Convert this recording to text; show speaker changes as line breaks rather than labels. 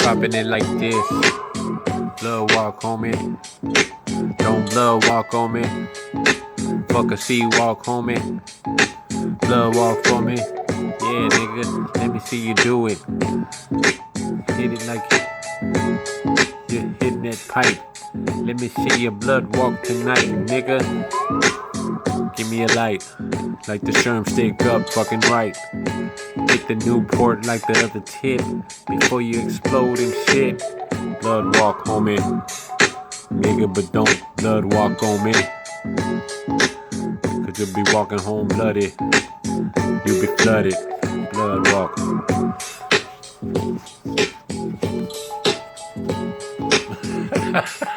Popping it like this. Blood walk on me. Don't blood walk on me. Fuck a sea walk on me. Blood walk for me. Yeah, nigga. Let me see you do it. Hit it like you're hitting that pipe. Let me see your blood walk tonight, nigga. Give me a light. Like the sherm stick up, fucking right. Hit the Newport like the other tip. Before you explode and shit. Blood walk on me. Nigga, but don't blood walk on me. Cause you'll be walking home bloody. You'll be flooded. Blood walk. Ha ha.